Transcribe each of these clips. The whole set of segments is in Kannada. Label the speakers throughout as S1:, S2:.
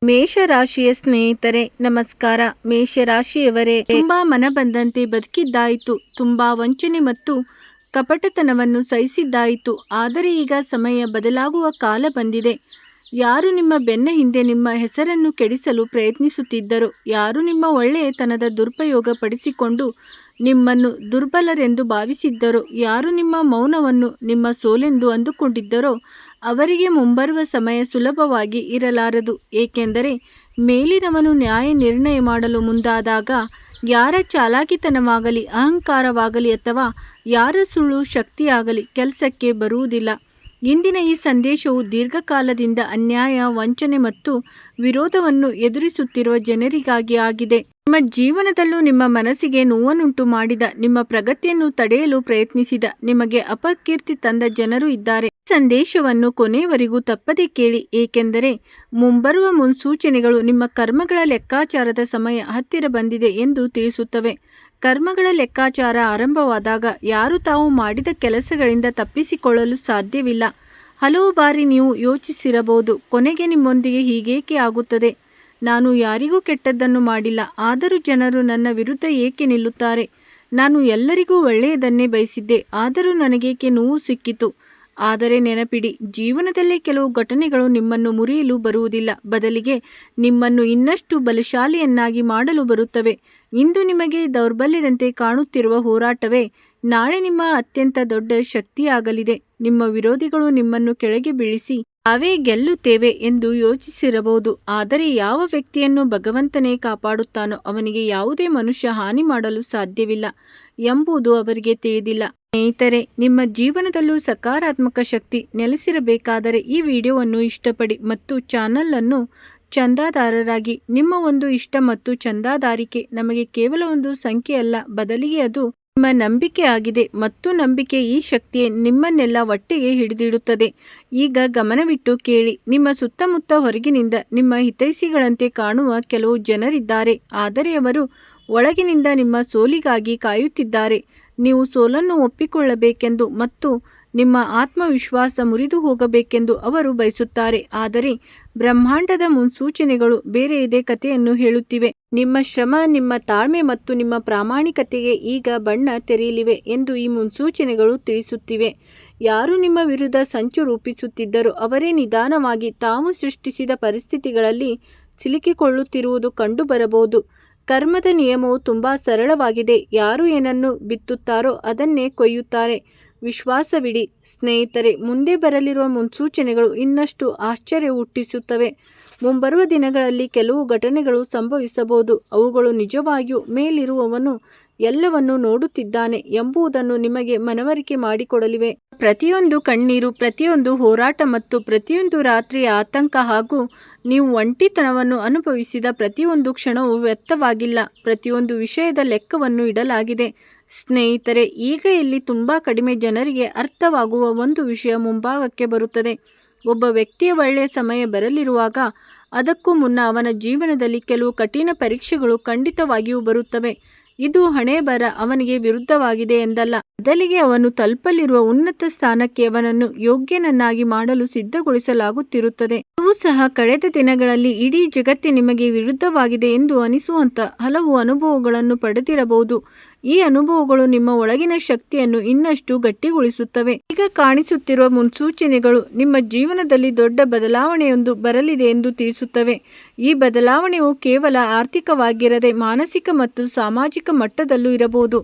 S1: ಮೇಷರಾಶಿಯ ಸ್ನೇಹಿತರೆ ನಮಸ್ಕಾರ. ಮೇಷರಾಶಿಯವರೇ, ತುಂಬಾ ಮನ ಬಂದಂತೆ ಬದುಕಿದ್ದಾಯಿತು. ತುಂಬಾ ವಂಚನೆ ಮತ್ತು ಕಪಟತನವನ್ನು ಸಹಿಸಿದ್ದಾಯಿತು. ಆದರೆ ಈಗ ಸಮಯ ಬದಲಾಗುವ ಕಾಲ ಬಂದಿದೆ. ಯಾರು ನಿಮ್ಮ ಬೆನ್ನ ಹಿಂದೆ ನಿಮ್ಮ ಹೆಸರನ್ನು ಕೆಡಿಸಲು ಪ್ರಯತ್ನಿಸುತ್ತಿದ್ದರೋ, ಯಾರು ನಿಮ್ಮ ಒಳ್ಳೆಯತನದ ದುರುಪಯೋಗ ಪಡಿಸಿಕೊಂಡು ನಿಮ್ಮನ್ನು ದುರ್ಬಲರೆಂದು ಭಾವಿಸಿದ್ದರೋ, ಯಾರು ನಿಮ್ಮ ಮೌನವನ್ನು ನಿಮ್ಮ ಸೋಲೆಂದು ಅಂದುಕೊಂಡಿದ್ದರೋ ಅವರಿಗೆ ಮುಂಬರುವ ಸಮಯ ಸುಲಭವಾಗಿ ಇರಲಾರದು. ಏಕೆಂದರೆ ಮೇಲಿನವನು ನ್ಯಾಯ ನಿರ್ಣಯ ಮಾಡಲು ಮುಂದಾದಾಗ ಯಾರ ಚಾಲಾಕಿತನವಾಗಲಿ, ಅಹಂಕಾರವಾಗಲಿ ಅಥವಾ ಯಾರ ಸುಳ್ಳು ಶಕ್ತಿಯಾಗಲಿ ಕೆಲಸಕ್ಕೆ ಬರುವುದಿಲ್ಲ. ಇಂದಿನ ಈ ಸಂದೇಶವು ದೀರ್ಘಕಾಲದಿಂದ ಅನ್ಯಾಯ, ವಂಚನೆ ಮತ್ತು ವಿರೋಧವನ್ನು ಎದುರಿಸುತ್ತಿರುವ ಜನರಿಗಾಗಿ ಆಗಿದೆ. ನಿಮ್ಮ ಜೀವನದಲ್ಲೂ ನಿಮ್ಮ ಮನಸ್ಸಿಗೆ ನೋವನ್ನುಂಟು ಮಾಡಿದ, ನಿಮ್ಮ ಪ್ರಗತಿಯನ್ನು ತಡೆಯಲು ಪ್ರಯತ್ನಿಸಿದ, ನಿಮಗೆ ಅಪಕೀರ್ತಿ ತಂದ ಜನರು ಇದ್ದಾರೆ. ಈ ಸಂದೇಶವನ್ನು ಕೊನೆಯವರೆಗೂ ತಪ್ಪದೆ ಕೇಳಿ, ಏಕೆಂದರೆ ಮುಂಬರುವ ಮುನ್ಸೂಚನೆಗಳು ನಿಮ್ಮ ಕರ್ಮಗಳ ಲೆಕ್ಕಾಚಾರದ ಸಮಯ ಹತ್ತಿರ ಬಂದಿದೆ ಎಂದು ತಿಳಿಸುತ್ತವೆ. ಕರ್ಮಗಳ ಲೆಕ್ಕಾಚಾರ ಆರಂಭವಾದಾಗ ಯಾರು ತಾವು ಮಾಡಿದ ಕೆಲಸಗಳಿಂದ ತಪ್ಪಿಸಿಕೊಳ್ಳಲು ಸಾಧ್ಯವಿಲ್ಲ. ಹಲವು ಬಾರಿ ನೀವು ಯೋಚಿಸಿರಬಹುದು, ಕೊನೆಗೆ ನಿಮ್ಮೊಂದಿಗೆ ಹೀಗೇಕೆ ಆಗುತ್ತದೆ? ನಾನು ಯಾರಿಗೂ ಕೆಟ್ಟದ್ದನ್ನು ಮಾಡಿಲ್ಲ, ಆದರೂ ಜನರು ನನ್ನ ವಿರುದ್ಧ ಏಕೆ ನಿಲ್ಲುತ್ತಾರೆ? ನಾನು ಎಲ್ಲರಿಗೂ ಒಳ್ಳೆಯದನ್ನೇ ಬಯಸಿದ್ದೆ, ಆದರೂ ನನಗೇಕೆ ನೋವು ಸಿಕ್ಕಿತು? ಆದರೆ ನೆನಪಿಡಿ, ಜೀವನದಲ್ಲಿ ಕೆಲವು ಘಟನೆಗಳು ನಿಮ್ಮನ್ನು ಮುರಿಯಲು ಬರುವುದಿಲ್ಲ, ಬದಲಿಗೆ ನಿಮ್ಮನ್ನು ಇನ್ನಷ್ಟು ಬಲಶಾಲಿಯನ್ನಾಗಿ ಮಾಡಲು ಬರುತ್ತವೆ. ಇಂದು ನಿಮಗೆ ದೌರ್ಬಲ್ಯದಂತೆ ಕಾಣುತ್ತಿರುವ ಹೋರಾಟವೇ ನಾಳೆ ನಿಮ್ಮ ಅತ್ಯಂತ ದೊಡ್ಡ ಶಕ್ತಿಯಾಗಲಿದೆ. ನಿಮ್ಮ ವಿರೋಧಿಗಳು ನಿಮ್ಮನ್ನು ಕೆಳಗೆ ಬೀಳಿಸಿ ತಾವೇ ಗೆಲ್ಲುತ್ತೇವೆ ಎಂದು ಯೋಚಿಸಿರಬಹುದು, ಆದರೆ ಯಾವ ವ್ಯಕ್ತಿಯನ್ನು ಭಗವಂತನೇ ಕಾಪಾಡುತ್ತಾನೋ ಅವನಿಗೆ ಯಾವುದೇ ಮನುಷ್ಯ ಹಾನಿ ಮಾಡಲು ಸಾಧ್ಯವಿಲ್ಲ ಎಂಬುದು ಅವರಿಗೆ ತಿಳಿದಿಲ್ಲ. ಸ್ನೇಹಿತರೆ, ನಿಮ್ಮ ಜೀವನದಲ್ಲೂ ಸಕಾರಾತ್ಮಕ ಶಕ್ತಿ ನೆಲೆಸಿರಬೇಕಾದರೆ ಈ ವಿಡಿಯೋವನ್ನು ಇಷ್ಟಪಡಿ ಮತ್ತು ಚಾನಲ್ ಅನ್ನು ಚಂದಾದಾರರಾಗಿ. ನಿಮ್ಮ ಒಂದು ಇಷ್ಟ ಮತ್ತು ಚಂದಾದಾರಿಕೆ ನಮಗೆ ಕೇವಲ ಒಂದು ಸಂಖ್ಯೆಯಲ್ಲ, ಬದಲಿಗೆ ಅದು ನಿಮ್ಮ ನಂಬಿಕೆ ಆಗಿದೆ ಮತ್ತು ನಂಬಿಕೆ ಈ ಶಕ್ತಿಯೇ ನಿಮ್ಮನ್ನೆಲ್ಲ ಒಟ್ಟಿಗೆ ಹಿಡಿದಿಡುತ್ತದೆ. ಈಗ ಗಮನವಿಟ್ಟು ಕೇಳಿ. ನಿಮ್ಮ ಸುತ್ತಮುತ್ತ ಹೊರಗಿನಿಂದ ನಿಮ್ಮ ಹಿತೈಷಿಗಳಂತೆ ಕಾಣುವ ಕೆಲವು ಜನರಿದ್ದಾರೆ, ಆದರೆ ಅವರು ಒಳಗಿನಿಂದ ನಿಮ್ಮ ಸೋಲಿಗಾಗಿ ಕಾಯುತ್ತಿದ್ದಾರೆ. ನೀವು ಸೋಲನ್ನು ಒಪ್ಪಿಕೊಳ್ಳಬೇಕೆಂದು ಮತ್ತು ನಿಮ್ಮ ಆತ್ಮವಿಶ್ವಾಸ ಮುರಿದು ಹೋಗಬೇಕೆಂದು ಅವರು ಬಯಸುತ್ತಾರೆ. ಆದರೆ ಬ್ರಹ್ಮಾಂಡದ ಮುನ್ಸೂಚನೆಗಳು ಬೇರೆ ಇದೇ ಕಥೆಯನ್ನು ಹೇಳುತ್ತಿವೆ. ನಿಮ್ಮ ಶ್ರಮ, ನಿಮ್ಮ ತಾಳ್ಮೆ ಮತ್ತು ನಿಮ್ಮ ಪ್ರಾಮಾಣಿಕತೆಗೆ ಈಗ ಬಣ್ಣ ತೆರೆಯಲಿವೆ ಎಂದು ಈ ಮುನ್ಸೂಚನೆಗಳು ತಿಳಿಸುತ್ತಿವೆ. ಯಾರು ನಿಮ್ಮ ವಿರುದ್ಧ ಸಂಚು ರೂಪಿಸುತ್ತಿದ್ದರೋ ಅವರೇ ನಿಧಾನವಾಗಿ ತಾವು ಸೃಷ್ಟಿಸಿದ ಪರಿಸ್ಥಿತಿಗಳಲ್ಲಿ ಸಿಲುಕಿಕೊಳ್ಳುತ್ತಿರುವುದು ಕಂಡುಬರಬಹುದು. ಕರ್ಮದ ನಿಯಮವು ತುಂಬಾ ಸರಳವಾಗಿದೆ. ಯಾರು ಏನನ್ನು ಬಿತ್ತುತ್ತಾರೋ ಅದನ್ನೇ ಕೊಯ್ಯುತ್ತಾರೆ. ವಿಶ್ವಾಸವಿಡಿ ಸ್ನೇಹಿತರೆ, ಮುಂದೆ ಬರಲಿರುವ ಮುನ್ಸೂಚನೆಗಳು ಇನ್ನಷ್ಟು ಆಶ್ಚರ್ಯ ಹುಟ್ಟಿಸುತ್ತವೆ. ಮುಂಬರುವ ದಿನಗಳಲ್ಲಿ ಕೆಲವು ಘಟನೆಗಳು ಸಂಭವಿಸಬಹುದು. ಅವುಗಳು ನಿಜವಾಗಿಯೂ ಮೇಲಿರುವವನು ಎಲ್ಲವನ್ನೂ ನೋಡುತ್ತಿದ್ದಾನೆ ಎಂಬುದನ್ನು ನಿಮಗೆ ಮನವರಿಕೆ ಮಾಡಿಕೊಡಲಿವೆ. ಪ್ರತಿಯೊಂದು ಕಣ್ಣೀರು, ಪ್ರತಿಯೊಂದು ಹೋರಾಟ ಮತ್ತು ಪ್ರತಿಯೊಂದು ರಾತ್ರಿಯ ಆತಂಕ ಹಾಗೂ ನೀವು ಒಂಟಿತನವನ್ನು ಅನುಭವಿಸಿದ ಪ್ರತಿಯೊಂದು ಕ್ಷಣವೂ ವ್ಯರ್ಥವಾಗಿಲ್ಲ. ಪ್ರತಿಯೊಂದು ವಿಷಯದ ಲೆಕ್ಕವನ್ನು ಇಡಲಾಗಿದೆ. ಸ್ನೇಹಿತರೆ, ಈಗ ಇಲ್ಲಿ ತುಂಬಾ ಕಡಿಮೆ ಜನರಿಗೆ ಅರ್ಥವಾಗುವ ಒಂದು ವಿಷಯ ಮುಂಭಾಗಕ್ಕೆ ಬರುತ್ತದೆ. ಒಬ್ಬ ವ್ಯಕ್ತಿಯ ಒಳ್ಳೆಯ ಸಮಯ ಬರಲಿರುವಾಗ ಅದಕ್ಕೂ ಮುನ್ನ ಅವನ ಜೀವನದಲ್ಲಿ ಕೆಲವು ಕಠಿಣ ಪರೀಕ್ಷೆಗಳು ಖಂಡಿತವಾಗಿಯೂ ಬರುತ್ತವೆ. ಇದು ಹಣೆಬರ ಅವನಿಗೆ ವಿರುದ್ಧವಾಗಿದೆ ಎಂದಲ್ಲ, ಬದಲಿಗೆ ಅವನು ತಲುಪಲಿರುವ ಉನ್ನತ ಸ್ಥಾನಕ್ಕೆ ಅವನನ್ನು ಯೋಗ್ಯನನ್ನಾಗಿ ಮಾಡಲು ಸಿದ್ಧಗೊಳಿಸಲಾಗುತ್ತಿರುತ್ತದೆ. ನೀವು ಸಹ ಕಳೆದ ದಿನಗಳಲ್ಲಿ ಇಡೀ ಜಗತ್ತೇ ನಿಮಗೆ ವಿರುದ್ಧವಾಗಿದೆ ಎಂದು ಅನಿಸುವಂತ ಹಲವು ಅನುಭವಗಳನ್ನು ಪಡೆದಿರಬಹುದು. ಈ ಅನುಭವಗಳು ನಿಮ್ಮ ಒಳಗಿನ ಶಕ್ತಿಯನ್ನು ಇನ್ನಷ್ಟು ಗಟ್ಟಿಗೊಳಿಸುತ್ತವೆ. ಈಗ ಕಾಣಿಸುತ್ತಿರುವ ಮುನ್ಸೂಚನೆಗಳು ನಿಮ್ಮ ಜೀವನದಲ್ಲಿ ದೊಡ್ಡ ಬದಲಾವಣೆಯೊಂದು ಬರಲಿದೆ ಎಂದು ತಿಳಿಸುತ್ತವೆ. ಈ ಬದಲಾವಣೆಯು ಕೇವಲ ಆರ್ಥಿಕವಾಗಿರದೆ ಮಾನಸಿಕ ಮತ್ತು ಸಾಮಾಜಿಕ ಮಟ್ಟದಲ್ಲೂ ಇರಬಹುದು.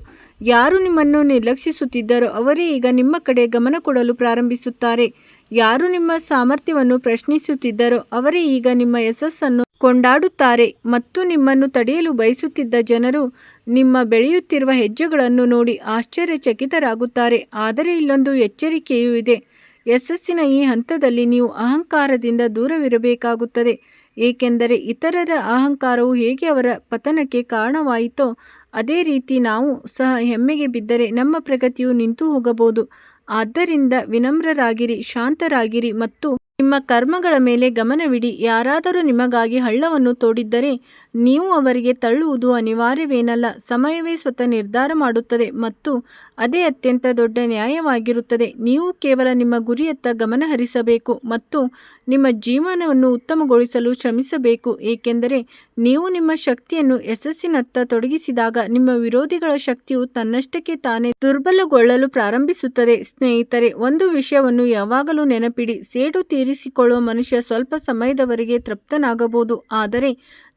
S1: ಯಾರು ನಿಮ್ಮನ್ನು ನಿರ್ಲಕ್ಷಿಸುತ್ತಿದ್ದರೋ ಅವರೇ ಈಗ ನಿಮ್ಮ ಕಡೆ ಗಮನ ಕೊಡಲು ಪ್ರಾರಂಭಿಸುತ್ತಾರೆ. ಯಾರು ನಿಮ್ಮ ಸಾಮರ್ಥ್ಯವನ್ನು ಪ್ರಶ್ನಿಸುತ್ತಿದ್ದರೋ ಅವರೇ ಈಗ ನಿಮ್ಮ ಯಶಸ್ಸನ್ನು ಕೊಂಡಾಡುತ್ತಾರೆ. ಮತ್ತು ನಿಮ್ಮನ್ನು ತಡೆಯಲು ಬಯಸುತ್ತಿದ್ದ ಜನರು ನಿಮ್ಮ ಬೆಳೆಯುತ್ತಿರುವ ಹೆಜ್ಜೆಗಳನ್ನು ನೋಡಿ ಆಶ್ಚರ್ಯಚಕಿತರಾಗುತ್ತಾರೆ. ಆದರೆ ಇಲ್ಲೊಂದು ಎಚ್ಚರಿಕೆಯೂ ಇದೆ. ಯಶಸ್ಸಿನ ಈ ಹಂತದಲ್ಲಿ ನೀವು ಅಹಂಕಾರದಿಂದ ದೂರವಿರಬೇಕಾಗುತ್ತದೆ. ಏಕೆಂದರೆ ಇತರರ ಅಹಂಕಾರವು ಹೇಗೆ ಅವರ ಪತನಕ್ಕೆ ಕಾರಣವಾಯಿತೋ ಅದೇ ರೀತಿ ನಾವು ಸಹ ಹೆಮ್ಮೆಗೆ ಬಿದ್ದರೆ ನಮ್ಮ ಪ್ರಗತಿಯು ನಿಂತು ಹೋಗಬಹುದು. ಆದ್ದರಿಂದ ವಿನಮ್ರರಾಗಿರಿ, ಶಾಂತರಾಗಿರಿ ಮತ್ತು ನಿಮ್ಮ ಕರ್ಮಗಳ ಮೇಲೆ ಗಮನವಿಡಿ. ಯಾರಾದರೂ ನಿಮಗಾಗಿ ಹಳ್ಳವನ್ನು ತೋಡಿದ್ದರೆ ನೀವು ಅವರಿಗೆ ತಳ್ಳುವುದು ಅನಿವಾರ್ಯವೇನಲ್ಲ, ಸಮಯವೇ ಸ್ವತಃ ನಿರ್ಧಾರ ಮಾಡುತ್ತದೆ ಮತ್ತು ಅದೇ ಅತ್ಯಂತ ದೊಡ್ಡ ನ್ಯಾಯವಾಗಿರುತ್ತದೆ. ನೀವು ಕೇವಲ ನಿಮ್ಮ ಗುರಿಯತ್ತ ಗಮನ ಹರಿಸಬೇಕು ಮತ್ತು ನಿಮ್ಮ ಜೀವನವನ್ನು ಉತ್ತಮಗೊಳಿಸಲು ಶ್ರಮಿಸಬೇಕು. ಏಕೆಂದರೆ ನೀವು ನಿಮ್ಮ ಶಕ್ತಿಯನ್ನು ಯಶಸ್ಸಿನತ್ತ ತೊಡಗಿಸಿದಾಗ ನಿಮ್ಮ ವಿರೋಧಿಗಳ ಶಕ್ತಿಯು ತನ್ನಷ್ಟಕ್ಕೆ ತಾನೇ ದುರ್ಬಲಗೊಳ್ಳಲು ಪ್ರಾರಂಭಿಸುತ್ತದೆ. ಸ್ನೇಹಿತರೆ, ಒಂದು ವಿಷಯವನ್ನು ಯಾವಾಗಲೂ ನೆನಪಿಡಿ, ಸೇಡು ತೀರಿಸಿಕೊಳ್ಳುವ ಮನುಷ್ಯ ಸ್ವಲ್ಪ ಸಮಯದವರೆಗೆ ತೃಪ್ತನಾಗಬಹುದು, ಆದರೆ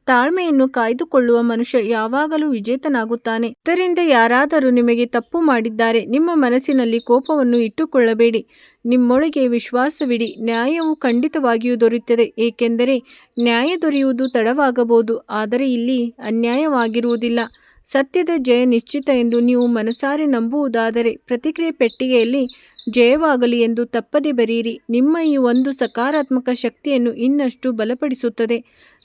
S1: ತಾಳ್ಮೆಯನ್ನು ಕಾಯ್ದುಕೊಳ್ಳುವ ಮನುಷ್ಯ ಯಾವಾಗಲೂ ವಿಜೇತನಾಗುತ್ತಾನೆ. ಇದರಿಂದ ಯಾರಾದರೂ ನಿಮಗೆ ತಪ್ಪು ಮಾಡಿದ್ದಾರೆ, ನಿಮ್ಮ ಮನಸ್ಸಿನಲ್ಲಿ ಕೋಪವನ್ನು ಇಟ್ಟುಕೊಳ್ಳಬೇಡಿ. ನಿಮ್ಮೊಳಗೆ ವಿಶ್ವಾಸವಿಡಿ, ನ್ಯಾಯವು ಖಂಡಿತವಾಗಿಯೂ ದೊರೆಯುತ್ತದೆ. ಏಕೆಂದರೆ ನ್ಯಾಯ ದೊರೆಯುವುದು ತಡವಾಗಬಹುದು, ಆದರೆ ಇಲ್ಲಿ ಅನ್ಯಾಯವಾಗಿರುವುದಿಲ್ಲ. ಸತ್ಯದ ಜಯ ನಿಶ್ಚಿತ ಎಂದು ನೀವು ಮನಸಾರೆ ನಂಬುವುದಾದರೆ ಪ್ರತಿಕ್ರಿಯೆ ಪೆಟ್ಟಿಗೆಯಲ್ಲಿ ಜಯವಾಗಲಿ ಎಂದು ತಪ್ಪದೆ ಬರೆಯಿರಿ. ನಿಮ್ಮ ಈ ಒಂದು ಸಕಾರಾತ್ಮಕ ಶಕ್ತಿಯನ್ನು ಇನ್ನಷ್ಟು ಬಲಪಡಿಸುತ್ತದೆ.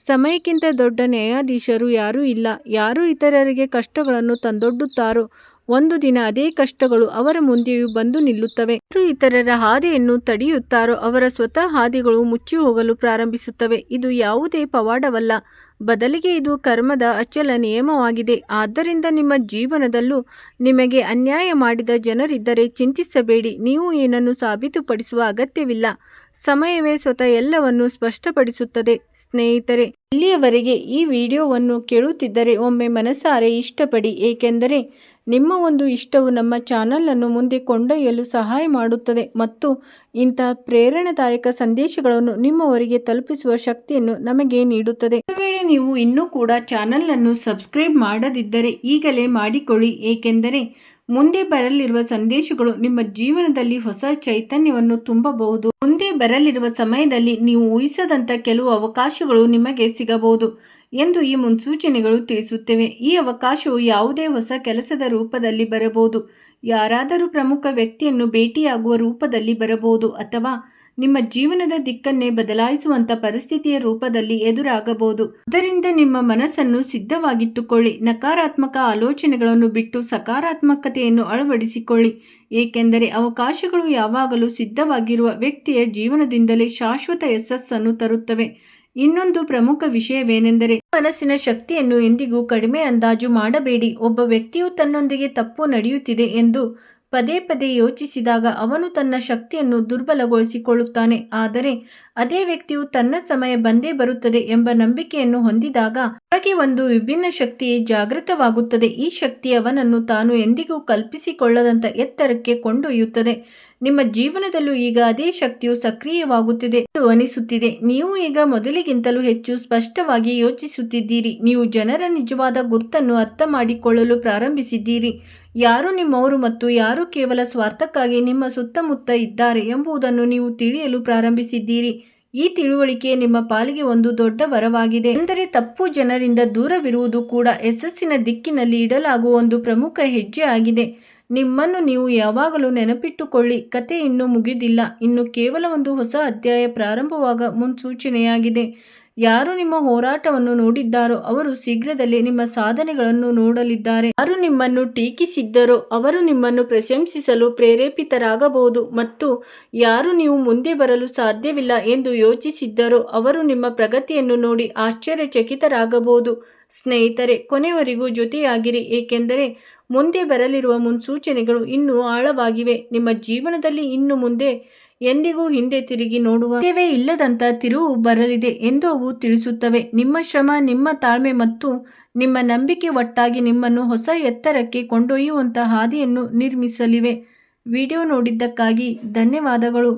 S1: ಸಮಯಕ್ಕಿಂತ ದೊಡ್ಡ ನ್ಯಾಯಾಧೀಶರು ಯಾರೂ ಇಲ್ಲ. ಯಾರು ಇತರರಿಗೆ ಕಷ್ಟಗಳನ್ನು ತಂದೊಡ್ಡುತ್ತಾರೋ ಒಂದು ದಿನ ಅದೇ ಕಷ್ಟಗಳು ಅವರ ಮುಂದೆಯೂ ಬಂದು ನಿಲ್ಲುತ್ತವೆ. ಯಾರು ಇತರರ ಹಾದಿಯನ್ನು ತಡೆಯುತ್ತಾರೋ ಅವರ ಸ್ವತಃ ಹಾದಿಗಳು ಮುಚ್ಚಿ ಹೋಗಲು ಪ್ರಾರಂಭಿಸುತ್ತವೆ. ಇದು ಯಾವುದೇ ಪವಾಡವಲ್ಲ, ಬದಲಿಗೆ ಇದು ಕರ್ಮದ ಅಚಲ ನಿಯಮವಾಗಿದೆ. ಆದ್ದರಿಂದ ನಿಮ್ಮ ಜೀವನದಲ್ಲೂ ನಿಮಗೆ ಅನ್ಯಾಯ ಮಾಡಿದ ಜನರಿದ್ದರೆ ಚಿಂತಿಸಬೇಡಿ. ನೀವು ಏನನ್ನು ಸಾಬೀತುಪಡಿಸುವ ಅಗತ್ಯವಿಲ್ಲ. ಸಮಯವೇ ಸ್ವತಃ ಎಲ್ಲವನ್ನು ಸ್ಪಷ್ಟಪಡಿಸುತ್ತದೆ. ಸ್ನೇಹಿತರೆ, ಇಲ್ಲಿಯವರೆಗೆ ಈ ವಿಡಿಯೋವನ್ನು ಕೇಳುತ್ತಿದ್ದರೆ ಒಮ್ಮೆ ಮನಸಾರೆ ಇಷ್ಟಪಡಿ. ಏಕೆಂದರೆ ನಿಮ್ಮ ಒಂದು ಇಷ್ಟವು ನಮ್ಮ ಚಾನಲನ್ನು ಮುಂದೆ ಕೊಂಡೊಯ್ಯಲು ಸಹಾಯ ಮಾಡುತ್ತದೆ ಮತ್ತು ಇಂತಹ ಪ್ರೇರಣಾದಾಯಕ ಸಂದೇಶಗಳನ್ನು ನಿಮ್ಮವರೆಗೆ ತಲುಪಿಸುವ ಶಕ್ತಿಯನ್ನು ನಮಗೆ ನೀಡುತ್ತದೆ. ಒಂದು ವೇಳೆ ನೀವು ಇನ್ನೂ ಕೂಡ ಚಾನಲನ್ನು ಸಬ್ಸ್ಕ್ರೈಬ್ ಮಾಡದಿದ್ದರೆ ಈಗಲೇ ಮಾಡಿಕೊಳ್ಳಿ. ಏಕೆಂದರೆ ಮುಂದೆ ಬರಲಿರುವ ಸಂದೇಶಗಳು ನಿಮ್ಮ ಜೀವನದಲ್ಲಿ ಹೊಸ ಚೈತನ್ಯವನ್ನು ತುಂಬಬಹುದು. ಮುಂದೆ ಬರಲಿರುವ ಸಮಯದಲ್ಲಿ ನೀವು ಊಹಿಸದಂಥ ಕೆಲವು ಅವಕಾಶಗಳು ನಿಮಗೆ ಸಿಗಬಹುದು ಎಂದು ಈ ಮುನ್ಸೂಚನೆಗಳು ತಿಳಿಸುತ್ತವೆ. ಈ ಅವಕಾಶವು ಯಾವುದೇ ಹೊಸ ಕೆಲಸದ ರೂಪದಲ್ಲಿ ಬರಬಹುದು, ಯಾರಾದರೂ ಪ್ರಮುಖ ವ್ಯಕ್ತಿಯನ್ನು ಭೇಟಿಯಾಗುವ ರೂಪದಲ್ಲಿ ಬರಬಹುದು, ಅಥವಾ ನಿಮ್ಮ ಜೀವನದ ದಿಕ್ಕನ್ನೇ ಬದಲಾಯಿಸುವಂಥ ಪರಿಸ್ಥಿತಿಯ ರೂಪದಲ್ಲಿ ಎದುರಾಗಬಹುದು. ಅದರಿಂದ ನಿಮ್ಮ ಮನಸ್ಸನ್ನು ಸಿದ್ಧವಾಗಿಟ್ಟುಕೊಳ್ಳಿ. ನಕಾರಾತ್ಮಕ ಆಲೋಚನೆಗಳನ್ನು ಬಿಟ್ಟು ಸಕಾರಾತ್ಮಕತೆಯನ್ನು ಅಳವಡಿಸಿಕೊಳ್ಳಿ. ಏಕೆಂದರೆ ಅವಕಾಶಗಳು ಯಾವಾಗಲೂ ಸಿದ್ಧವಾಗಿರುವ ವ್ಯಕ್ತಿಯ ಜೀವನದಿಂದಲೇ ಶಾಶ್ವತ ಯಶಸ್ಸನ್ನು ತರುತ್ತವೆ. ಇನ್ನೊಂದು ಪ್ರಮುಖ ವಿಷಯವೇನೆಂದರೆ ಮನಸ್ಸಿನ ಶಕ್ತಿಯನ್ನು ಎಂದಿಗೂ ಕಡಿಮೆ ಅಂದಾಜು ಮಾಡಬೇಡಿ. ಒಬ್ಬ ವ್ಯಕ್ತಿಯು ತನ್ನೊಂದಿಗೆ ತಪ್ಪು ನಡೆಯುತ್ತಿದೆ ಎಂದು ಪದೇ ಪದೇ ಯೋಚಿಸಿದಾಗ ಅವನು ತನ್ನ ಶಕ್ತಿಯನ್ನು ದುರ್ಬಲಗೊಳಿಸಿಕೊಳ್ಳುತ್ತಾನೆ. ಆದರೆ ಅದೇ ವ್ಯಕ್ತಿಯು ತನ್ನ ಸಮಯ ಬಂದೇ ಬರುತ್ತದೆ ಎಂಬ ನಂಬಿಕೆಯನ್ನು ಹೊಂದಿದಾಗ ಒಳಗೆ ಒಂದು ವಿಭಿನ್ನ ಶಕ್ತಿ ಜಾಗೃತವಾಗುತ್ತದೆ. ಈ ಶಕ್ತಿ ಅವನನ್ನು ತಾನು ಎಂದಿಗೂ ಕಲ್ಪಿಸಿಕೊಳ್ಳದಂಥ ಎತ್ತರಕ್ಕೆ ಕೊಂಡೊಯ್ಯುತ್ತದೆ. ನಿಮ್ಮ ಜೀವನದಲ್ಲೂ ಈಗ ಅದೇ ಶಕ್ತಿಯು ಸಕ್ರಿಯವಾಗುತ್ತಿದೆ ಎಂದು ಅನಿಸುತ್ತಿದೆ. ನೀವು ಈಗ ಮೊದಲಿಗಿಂತಲೂ ಹೆಚ್ಚು ಸ್ಪಷ್ಟವಾಗಿ ಯೋಚಿಸುತ್ತಿದ್ದೀರಿ. ನೀವು ಜನರ ನಿಜವಾದ ಗುರುತನ್ನು ಅರ್ಥ ಮಾಡಿಕೊಳ್ಳಲು ಪ್ರಾರಂಭಿಸಿದ್ದೀರಿ. ಯಾರು ನಿಮ್ಮವರು ಮತ್ತು ಯಾರು ಕೇವಲ ಸ್ವಾರ್ಥಕ್ಕಾಗಿ ನಿಮ್ಮ ಸುತ್ತಮುತ್ತ ಇದ್ದಾರೆ ಎಂಬುದನ್ನು ನೀವು ತಿಳಿಯಲು ಪ್ರಾರಂಭಿಸಿದ್ದೀರಿ. ಈ ತಿಳುವಳಿಕೆ ನಿಮ್ಮ ಪಾಲಿಗೆ ಒಂದು ದೊಡ್ಡ ವರವಾಗಿದೆ. ಎಂದರೆ ತಪ್ಪು ಜನರಿಂದ ದೂರವಿರುವುದು ಕೂಡ ಯಶಸ್ಸಿನ ದಿಕ್ಕಿನಲ್ಲಿ ಇಡಲಾಗುವ ಒಂದು ಪ್ರಮುಖ ಹೆಜ್ಜೆ ಆಗಿದೆ. ನಿಮ್ಮನ್ನು ನೀವು ಯಾವಾಗಲೂ ನೆನಪಿಟ್ಟುಕೊಳ್ಳಿ, ಕತೆ ಇನ್ನೂ ಮುಗಿದಿಲ್ಲ. ಇನ್ನು ಕೇವಲ ಒಂದು ಹೊಸ ಅಧ್ಯಾಯ ಪ್ರಾರಂಭವಾಗ ಮುನ್ಸೂಚನೆಯಾಗಿದೆ. ಯಾರು ನಿಮ್ಮ ಹೋರಾಟವನ್ನು ನೋಡಿದ್ದಾರೋ ಅವರು ಶೀಘ್ರದಲ್ಲೇ ನಿಮ್ಮ ಸಾಧನೆಗಳನ್ನು ನೋಡಲಿದ್ದಾರೆ. ಯಾರು ನಿಮ್ಮನ್ನು ಟೀಕಿಸಿದ್ದರೋ ಅವರು ನಿಮ್ಮನ್ನು ಪ್ರಶಂಸಿಸಲು ಪ್ರೇರೇಪಿತರಾಗಬಹುದು ಮತ್ತು ಯಾರು ನೀವು ಮುಂದೆ ಬರಲು ಸಾಧ್ಯವಿಲ್ಲ ಎಂದು ಯೋಚಿಸಿದ್ದರೋ ಅವರು ನಿಮ್ಮ ಪ್ರಗತಿಯನ್ನು ನೋಡಿ ಆಶ್ಚರ್ಯಚಕಿತರಾಗಬಹುದು. ಸ್ನೇಹಿತರೆ, ಕೊನೆಯವರೆಗೂ ಜೊತೆಯಾಗಿರಿ. ಏಕೆಂದರೆ ಮುಂದೆ ಬರಲಿರುವ ಮುನ್ಸೂಚನೆಗಳು ಇನ್ನೂ ಆಳವಾಗಿವೆ. ನಿಮ್ಮ ಜೀವನದಲ್ಲಿ ಇನ್ನು ಮುಂದೆ ಎಂದಿಗೂ ಹಿಂದೆ ತಿರುಗಿ ನೋಡುವ ಅಗತ್ಯವೇ ಇಲ್ಲದಂಥ ತಿರುವು ಬರಲಿದೆ ಎಂದು ಅವು ತಿಳಿಸುತ್ತವೆ. ನಿಮ್ಮ ಶ್ರಮ, ನಿಮ್ಮ ತಾಳ್ಮೆ ಮತ್ತು ನಿಮ್ಮ ನಂಬಿಕೆ ಒಟ್ಟಾಗಿ ನಿಮ್ಮನ್ನು ಹೊಸ ಎತ್ತರಕ್ಕೆ ಕೊಂಡೊಯ್ಯುವಂಥ ಹಾದಿಯನ್ನು ನಿರ್ಮಿಸಲಿವೆ. ವಿಡಿಯೋ ನೋಡಿದ್ದಕ್ಕಾಗಿ ಧನ್ಯವಾದಗಳು.